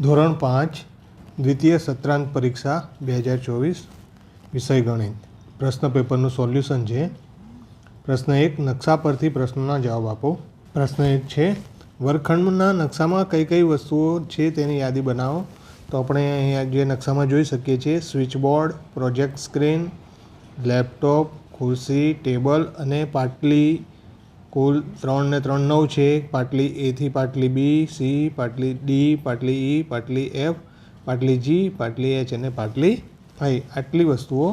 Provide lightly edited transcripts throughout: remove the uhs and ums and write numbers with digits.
ધોરણ 5 દ્વિતીય સત્રાંત પરીક્ષા 2024 વિષય ગણિત પ્રશ્ન પેપરનું સોલ્યુશન છે. પ્રશ્ન 1 નકશા પરથી પ્રશ્નના જવાબ આપો. પ્રશ્ન 1 છે વર્ગખંડના નકશામાં કઈ કઈ વસ્તુઓ છે તેની યાદી બનાવો. તો આપણે અહીંયા જે નકશામાં જોઈ શકીએ છીએ સ્વિચબોર્ડ, પ્રોજેક્ટ સ્ક્રીન, લેપટોપ, ખુરશી, ટેબલ અને પાટલી. કુલ 3 ને 3 9 છે. પાટલી A થી પાટલી B, C, પાટલી D, પાટલી E, પાટલી F, પાટલી G, પાટલી H અને પાટલી I. આટલી વસ્તુઓ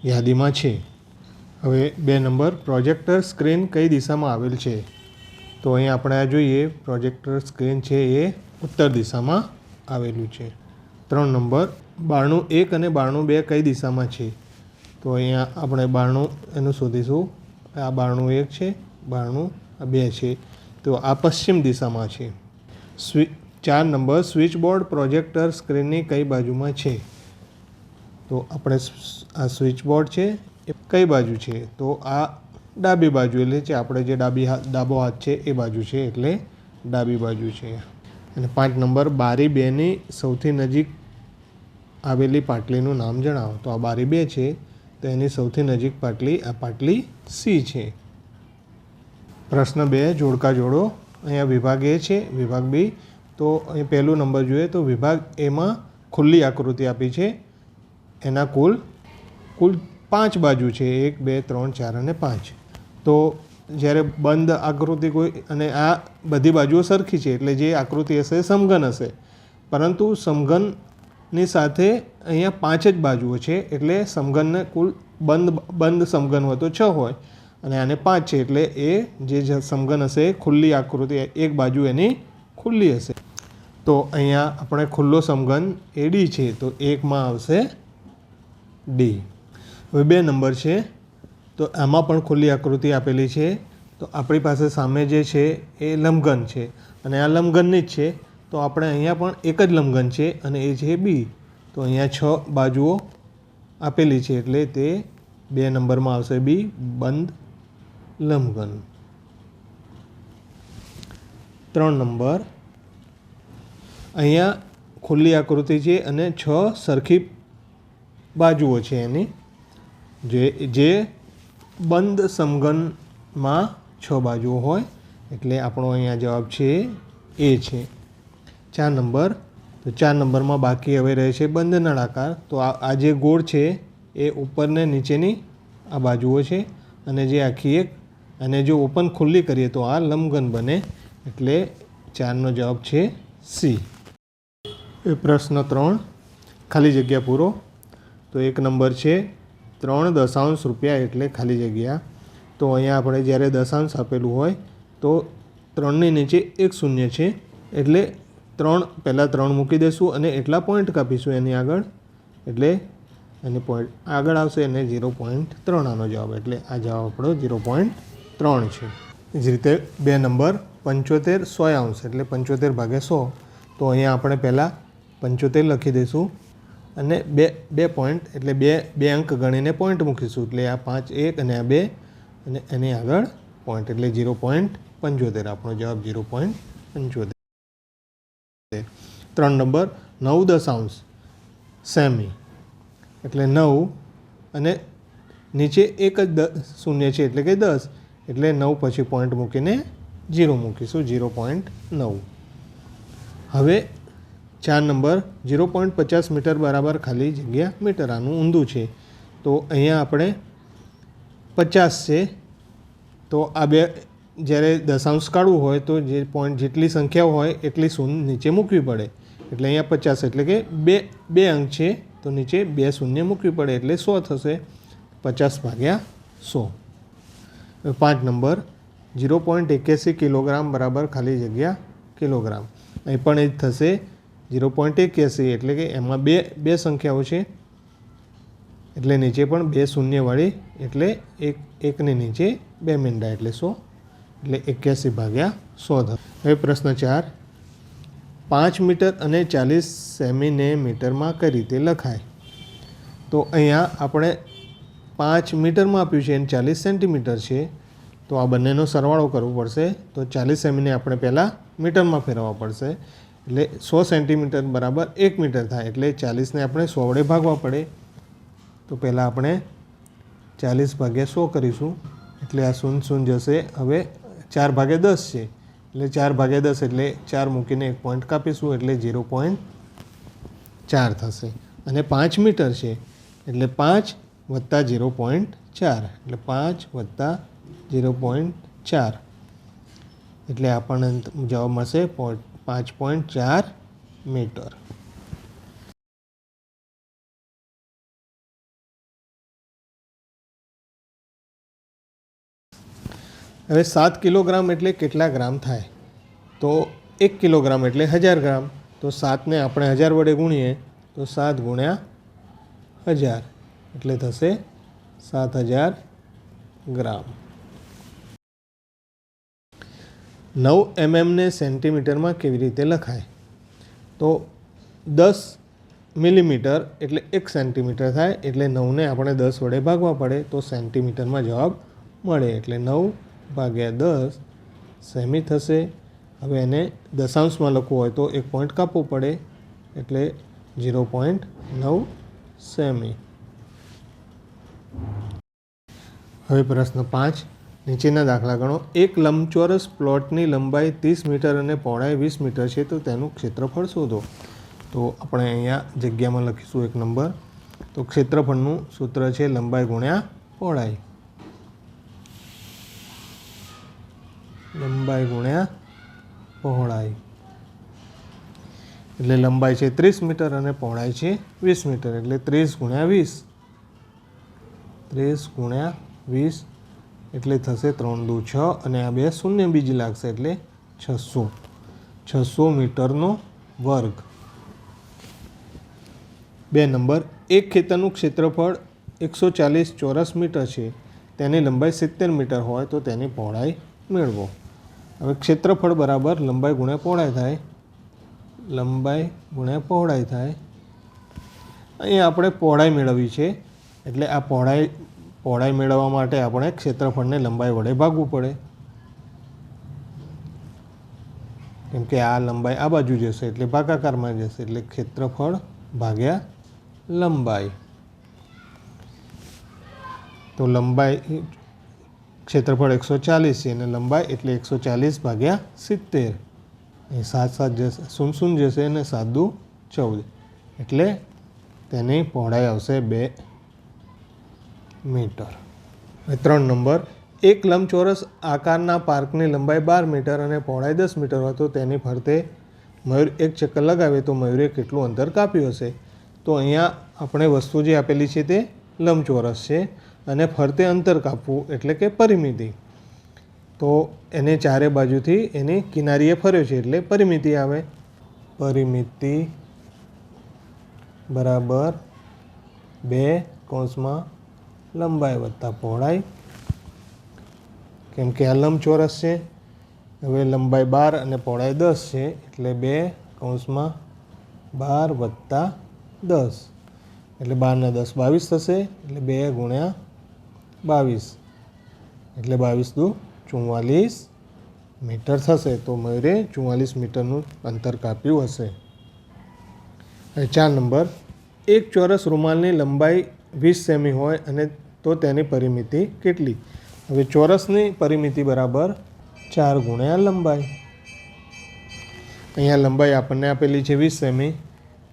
યાદીમાં છે. હવે 2 નંબર પ્રોજેક્ટર સ્ક્રીન કઈ દિશામાં આવેલ છે. તો અહીંયા આપણે આ જોઈએ પ્રોજેક્ટર સ્ક્રીન છે એ ઉત્તર દિશામાં આવેલું છે. 3 નંબર બારણું 1 અને બારણું 2 કઈ દિશામાં છે. તો અહીંયા આપણે બારણું એનું શોધીશું. આ બારણું 1 છે, બારણું 2 છે, તો આ પશ્ચિમ દિશામાં છે. 4 નંબર સ્વિચબોર્ડ પ્રોજેક્ટર સ્ક્રીનની કઈ બાજુમાં છે. તો આપણે આ સ્વિચબોર્ડ છે એ કઈ બાજુ છે. તો આ ડાબી બાજુ એટલે છે આપણે જે ડાબો હાથ છે એ બાજુ છે એટલે ડાબી બાજુ છે. અને 5 નંબર બારી 2ની સૌથી નજીક આવેલી પાટલીનું નામ જણાવો. તો આ બારી 2 છે તો એની સૌથી નજીક પાટલી આ પાટલી C છે. પ્રશ્ન 2 જોડકા જોડો. અહીંયા વિભાગ A છે, વિભાગ B. તો અહીં પહેલો નંબર જોઈએ તો વિભાગ એમાં ખુલ્લી આકૃતિ આપી છે. એના કુલ 5 બાજુ છે 1 2 3 4 અને 5. તો જ્યારે બંધ આકૃતિ કોઈ અને આ બધી બાજુઓ સરખી છે એટલે જે આકૃતિ હશે સમઘન હશે, પરંતુ સમઘનની સાથે અહીંયા 5 જ બાજુઓ છે એટલે સમઘનને કુલ બંધ સમઘન હોય તો 6 હોય અને આને 5 છે એટલે એ જે સમઘન હશે ખુલ્લી આકૃતિ એક બાજુ એની ખુલ્લી હશે. તો અહીંયા આપણે ખુલ્લો સમઘન એ D છે તો 1માં આવશે D. હવે 2 નંબર છે તો આમાં પણ ખુલ્લી આકૃતિ આપેલી છે. તો આપણી પાસે સામે જે છે એ લંબઘન છે અને આ લંબઘનની જ છે. તો આપણે અહીંયા પણ એક જ લંબઘન છે અને એ છે B. તો અહીંયા 6 બાજુઓ આપેલી છે એટલે તે 2 નંબરમાં આવશે B, બંધ લંબઘન. 3 નંબર અહીંયા ખુલ્લી આકૃતિ છે અને 6 સરખી બાજુઓ છે એની જે બંધ સમઘનમાં 6 બાજુઓ હોય એટલે આપણો અહીંયા જવાબ છે એ છે. 4 નંબર તો 4 નંબરમાં બાકી હવે રહે છે બંધ નળાકાર. તો આ જે ગોળ છે એ ઉપરને નીચેની આ બાજુઓ છે અને જે આખી એક અને જો ઓપન ખુલ્લી કરીએ તો આ લંબઘન બને એટલે 4નો જવાબ છે C. પ્રશ્ન 3 ખાલી જગ્યા પૂરો. તો 1 નંબર છે 3 દશાંશ રૂપિયા એટલે ખાલી જગ્યા. તો અહીંયા આપણે જ્યારે દશાંશ આપેલું હોય તો 3ની નીચે 1 શૂન્ય છે એટલે 3 પહેલાં 3 મૂકી દઈશું અને એટલા પોઈન્ટ કાપીશું એની આગળ એટલે એની પોઈન્ટ આગળ આવશે અને 0.3 આનો જવાબ એટલે આ જવાબ આપણો 0.3 છે. એ જ રીતે 2 નંબર 75 100 એટલે 75 ભાગ્યા 100. તો અહીંયા આપણે પહેલાં 75 લખી દઈશું અને બે પોઈન્ટ એટલે બે અંક ગણીને પોઈન્ટ મૂકીશું એટલે આ 5 1 અને આ 2 અને એની આગળ પોઈન્ટ એટલે 0.75 આપણો જવાબ 0.75. 3 નંબર 9 દશાંશ સેમી એટલે 9 અને નીચે એક જ શૂન્ય છે એટલે કે 10 એટલે 9 પછી પોઈન્ટ મૂકીને 0 મૂકીશું 0.9. હવે 4 નંબર 0.50 મીટર બરાબર ખાલી જગ્યા મીટર આનું ઊંધું છે. તો અહીંયા આપણે 50 છે તો આ બે જ્યારે દશાંશ કાઢવું હોય તો જે પોઈન્ટ જેટલી સંખ્યાઓ હોય એટલી શૂન્ય નીચે મૂકવી પડે એટલે અહીંયા 50 એટલે કે બે અંક છે તો નીચે 2 શૂન્ય મૂકવી પડે એટલે 100 થશે. 50 ભાગ્યા 100. 5 નંબર 0.81 કિલોગ્રામ બરાબર ખાલી જગ્યા કિલોગ્રામ. અહીં પણ એ જ થશે 0.81 એટલે કે એમાં બે સંખ્યાઓ છે એટલે નીચે પણ 2 શૂન્યવાળી એટલે એકની નીચે 2 મીંડા એટલે 100 એટલે 81 ભાગ્યા 100 થશે. હવે પ્રશ્ન 4 5 મીટર અને 40 સેમીને મીટરમાં કઈ રીતે લખાય. તો અહીંયા આપણે 5 મીટરમાં આપ્યું છે અને 40 સેન્ટીમીટર છે તો આ બંનેનો સરવાળો કરવો પડશે. તો 40 સેમીને આપણે પહેલાં મીટરમાં ફેરવવા પડશે એટલે 100 સેન્ટીમીટર બરાબર 1 મીટર થાય. એટલે 40ને આપણે 100 વડે ભાગવા પડે. તો પહેલાં આપણે 40 ભાગ્યા 100 કરીશું. એટલે આ 0 જશે. હવે 4 ભાગ્યા 10 છે, એટલે 4 ભાગ્યા 10 એટલે 4 મૂકીને 1 પોઈન્ટ કાપીશું, એટલે 0.4 થશે. અને 5 મીટર છે, એટલે 5 વત્તા 0.4, એટલે 5 વત્તા 0.4, એટલે આપણને જવાબ મળશે 5.4 મીટર. હવે 7 કિલોગ્રામ એટલે કેટલા ગ્રામ થાય? તો 1 કિલોગ્રામ એટલે 1000 ગ્રામ. તો 7ને આપણે 1000 વડે ગુણીએ તો 7 ગુણ્યા 1000 એટલે થશે 7000 ગ્રામ. 9 mm સેન્ટીમીટરમાં કેવી રીતે લખાય? તો 10 મિલીમીટર એટલે 1 સેન્ટીમીટર થાય. એટલે 9ને આપણે 10 વડે ભાગવા પડે તો સેન્ટીમીટરમાં જવાબ મળે. એટલે 9 ભાગ્યા 10 સેમી થશે. હવે એને દશાંશમાં લખવું હોય તો 1 પોઈન્ટ કાપવું પડે, એટલે 0.9 સેમી. હવે પ્રશ્ન 5, નીચેના દાખલા ગણો. એક લંબચોરસ પ્લોટની લંબાઈ 30 મીટર અને પહોળાઈ 20 મીટર છે, તો તેનું ક્ષેત્રફળ શોધો. તો આપણે અહીંયા જગ્યામાં લખીશું 1 નંબર. તો ક્ષેત્રફળનું સૂત્ર છે લંબાઈ ગુણ્યા પહોળાઈ. લંબાઈ ગુણ્યા પહોળાઈ, એટલે લંબાઈ છે 30 મીટર અને પહોળાઈ છે 20 મીટર, એટલે 30 ગુણ્યા 20. 30 ગુણ્યા 20 એટલે થશે 3 દુ 6, અને આ 2 શૂન્ય બીજી લાગશે, એટલે 600 મીટરનો વર્ગ. 2 નંબર, એક ખેતરનું ક્ષેત્રફળ 140 ચોરસ મીટર છે. તેની લંબાઈ 70 મીટર હોય તો તેની પહોળાઈ મેળવો. હવે ક્ષેત્રફળ બરાબર લંબાઈ ગુણ્યા પહોળાઈ થાય. લંબાઈ ગુણ્યા પહોળાઈ થાય. અહીંયા આપણે પહોળાઈ મેળવવી છે, એટલે આ પહોળાઈ મેળવવા માટે આપણે ક્ષેત્રફળને લંબાઈ વડે ભાગવું પડે, કેમ કે આ લંબાઈ આ બાજુ જશે એટલે ભાગાકારમાં જશે. એટલે ક્ષેત્રફળ ભાગ્યા લંબાઈ. તો લંબાઈ ક્ષેત્રફળ 140 છે અને લંબાઈ એટલે 140 ભાગ્યા 70. અહીં 7 જશે, 0 જશે અને 7 દુ 14, એટલે તેની પહોળાઈ આવશે 2 મીટર. 3 નંબર, એક લંબચોરસ આકારના પાર્કની લંબાઈ 12 મીટર અને પહોળાઈ 10 મીટર હોય તો તેની ફરતે મયુર એક ચક્કર લગાવે તો મયુરે કેટલું અંતર કાપ્યું હશે? તો અહીંયા આપણે વસ્તુ જે આપેલી છે તે લંબચોરસ છે અને ફરતે અંતર કાપવું એટલે કે પરિમિતિ. તો એને ચારે બાજુથી એની કિનારીએ ફર્યો છે એટલે પરિમિતિ આવે. પરિમિતિ બરાબર 2 કૌંસમાં લંબાઈ વત્તા પહોળાઈ, કેમ કે આ લંબચોરસ છે. હવે લંબાઈ 12 અને પહોળાઈ 10 છે, એટલે 2 કૌંસમાં 12 વત્તા 10, એટલે 12 ને 10 22 થશે. એટલે 2 ગુણ્યા 22, એટલે 22 દુ 44 મીટર થશે. તો મયુરે 44 મીટરનું અંતર કાપ્યું હશે. 4 નંબર, એક ચોરસ રૂમાલની લંબાઈ 20 સેમી હોય અને તો તેની પરિમિતિ કેટલી? હવે ચોરસની પરિમિતિ બરાબર 4 ગુણ્યા લંબાઈ. અહીંયા લંબાઈ આપણને આપેલી છે 20 સેમી,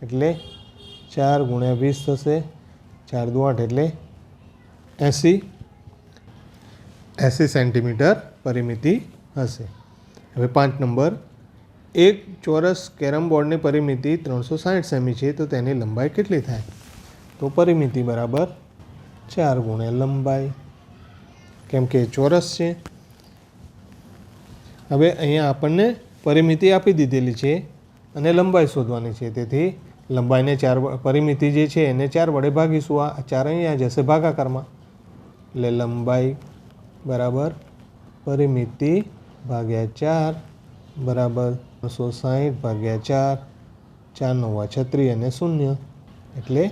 એટલે 4 ગુણ્યા 20 થશે. 4 દુ 8 એટલે 80 સેન્ટીમીટર પરિમિતિ હશે. હવે 5 નંબર, એક ચોરસ કેરમ બોર્ડની પરિમિતિ 360 સેમી છે, તો તેની લંબાઈ કેટલી થાય? તો પરિમિતિ બરાબર 4 ગુણ્યા લંબાઈ, કેમ કે ચોરસ છે. હવે અહીંયા આપણને પરિમિતિ આપી દીધેલી છે અને લંબાઈ શોધવાની છે, તેથી લંબાઈને 4, પરિમિતિ જે છે એને 4 વડે ભાગીશું. આ 4 અહીંયા જશે ભાગાકારમાં, એટલે લંબાઈ બરાબર પરિમિતિ ભાગ્યા 4 બરાબર 360 ભાગ્યા 4, 4 9 36 અને 0, એટલે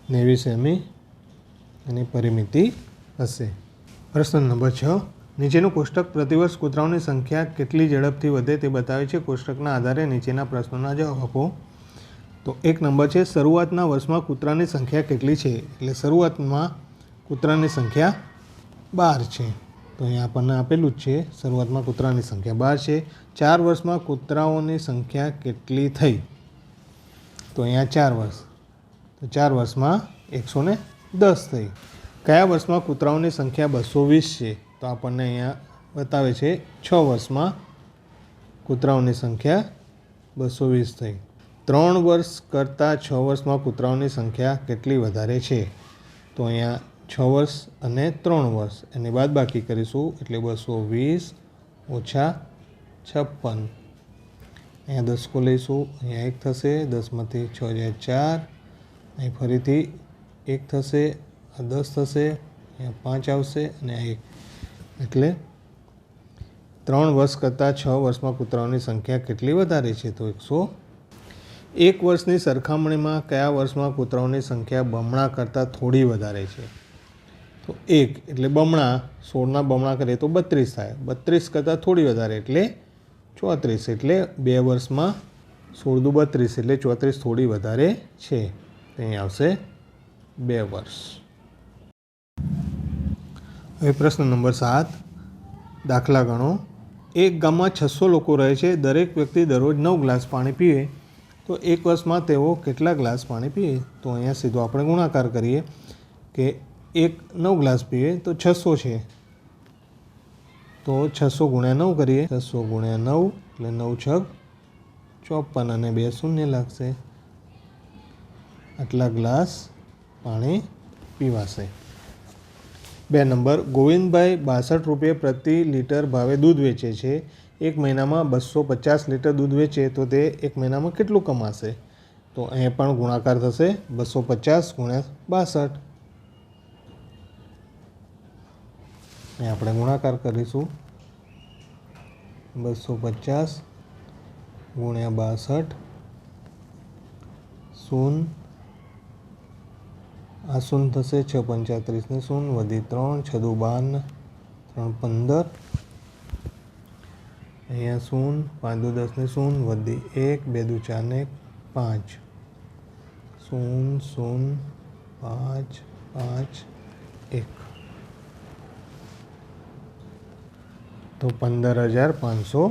90 સેમી એની પરિમિતિ હશે. પ્રશ્ન નંબર 6, નીચેનું કોષ્ટક પ્રતિવર્ષ કૂતરાઓની સંખ્યા કેટલી ઝડપથી વધે તે બતાવે છે. કોષ્ટકના આધારે નીચેના પ્રશ્નોના જવાબ આપો. તો 1 નંબર છે, શરૂઆતના વર્ષમાં કૂતરાની સંખ્યા કેટલી છે? એટલે શરૂઆતમાં કૂતરાની સંખ્યા 12 છે. તો અહીંયા આપણને આપેલું જ છે, શરૂઆતમાં કૂતરાની સંખ્યા 12 છે. 4 વર્ષમાં કૂતરાઓની સંખ્યા કેટલી થઈ? તો અહીંયા 4 વર્ષ, તો 4 વર્ષમાં 110 થઈ. કયા વર્ષમાં કૂતરાઓની સંખ્યા 220 છે? તો આપણને અહીંયા બતાવે છે 6 વર્ષમાં કૂતરાઓની સંખ્યા 220 થઈ. 3 વર્ષ કરતાં 6 વર્ષમાં કૂતરાઓની સંખ્યા કેટલી વધારે છે? તો અહીંયા 6 વર્ષ અને 3 વર્ષ એની બાદબાકી કરીશું એટલે 220 ઓછા 56. અહીંયા દસકો લઈશું, અહીંયા 1 થશે, 10માંથી 6 જાય 4, અહીં ફરીથી 1 થશે, આ 10 થશે, અહીંયા 5 આવશે અને આ 1. એટલે 3 વર્ષ કરતાં 6 વર્ષમાં કૂતરાઓની સંખ્યા કેટલી વધારે છે? તો 100. 1 વર્ષની સરખામણીમાં કયા વર્ષમાં કૂતરાઓની સંખ્યા બમણા કરતાં થોડી વધારે છે? તો 1 એટલે બમણા, 16ના બમણા કરીએ તો 32 થાય. 32 કરતાં થોડી વધારે એટલે 34. એટલે 2 વર્ષમાં 16 દુ 32 એટલે 34 થોડી વધારે છે. અહીં આવશે 2 વર્ષ. હવે પ્રશ્ન નંબર 7, દાખલા ગણો. એક ગામમાં 600 લોકો રહે છે. દરેક વ્યક્તિ દરરોજ 9 ગ્લાસ પાણી પીવે તો 1 વર્ષમાં તેઓ કેટલા ગ્લાસ પાણી પીવે? તો અહીંયા સીધો આપણે ગુણાકાર કરીએ કે 9 ગ્લાસ પીવે તો 600 છે, તો 600 ગુણ્યા 9 કરીએ. 600 ગુણ્યા 9 એટલે 9 છગ 54 અને 2 શૂન્ય લાગશે. આટલા ગ્લાસ પાણી પીવાશે. 2 નંબર, ગોવિંદભાઈ 62 રૂપિયા પ્રતિ લીટર ભાવે દૂધ વેચે છે. 1 મહિનામાં 250 લીટર દૂધ વેચે તો તે 1 મહિનામાં કેટલું કમાશે? તો અહીંયા પણ ગુણાકાર થશે, 250 ગુણ્યા 62. અહીં આપણે ગુણાકાર કરીશું, 250 ગુણ્યા 62, શૂન્ય, આ શૂન્ય થશે, 6 35 ને શૂન્ય, વધી 3, 6 દુ 12, 3 15, અહીંયા શૂન્ય, 5 દુ 10 ને શૂન્ય, વધી 1, 2 દુ 4 ને 5, 0 0 5 5 1, તો 15,500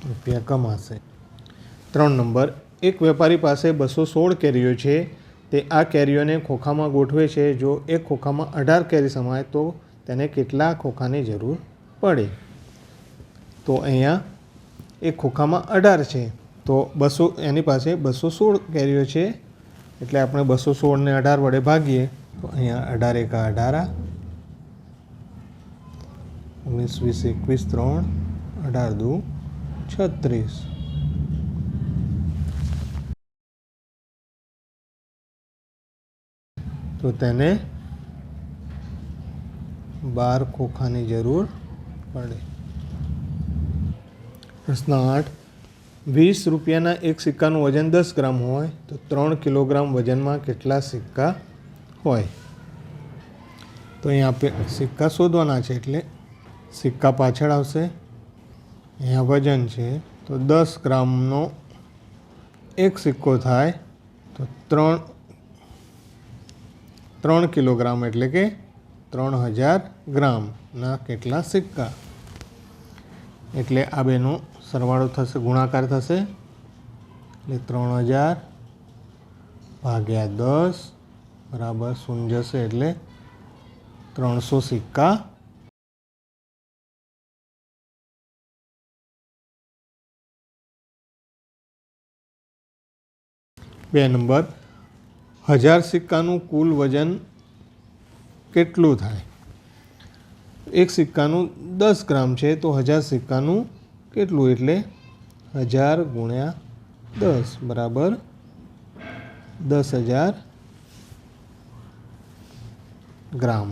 રૂપિયા કમાશે. 3 નંબર, એક વેપારી પાસે 216 કેરીઓ છે. તે આ કેરીઓને ખોખામાં ગોઠવે છે. જો એક ખોખામાં 18 કેરી સમાય તો તેને કેટલા ખોખાની જરૂર પડે? તો અહીંયા એક ખોખામાં 18 છે, તો 200 એની પાસે 216 કેરીઓ છે, એટલે આપણે 216 ને 18 વડે ભાગીએ તો અહીંયા 18 એકા 18, 19 20 21 3, 18 દુ 36. તો તેને 12 ખોખાની જરૂર પડે. પ્રશ્ન 8, 20 રૂપિયાના એક સિક્કાનું વજન 10 ગ્રામ હોય તો 3 કિલોગ્રામ વજનમાં કેટલા સિક્કા હોય? તો અહીંયા આપણે સિક્કા શોધવાના છે, એટલે સિક્કા પાછળ આવશે. અહીંયા વજન છે તો 10 ગ્રામનો એક સિક્કો થાય તો 3 કિલોગ્રામ એટલે કે 3000 ગ્રામના કેટલા સિક્કા? એટલે આ બેનો સરવાળો થશે, ગુણાકાર થશે, એટલે 3000 ભાગ્યા 10 બરાબર શૂન્ય જશે, એટલે 300 સિક્કા. બે નંબર, 1000 સિક્કાનું કુલ વજન કેટલું થાય? એક સિક્કાનું 10 ગ્રામ છે તો 1000 સિક્કાનું કેટલું? એટલે 1000 ગુણ્યા 10 બરાબર 10,000 ગ્રામ.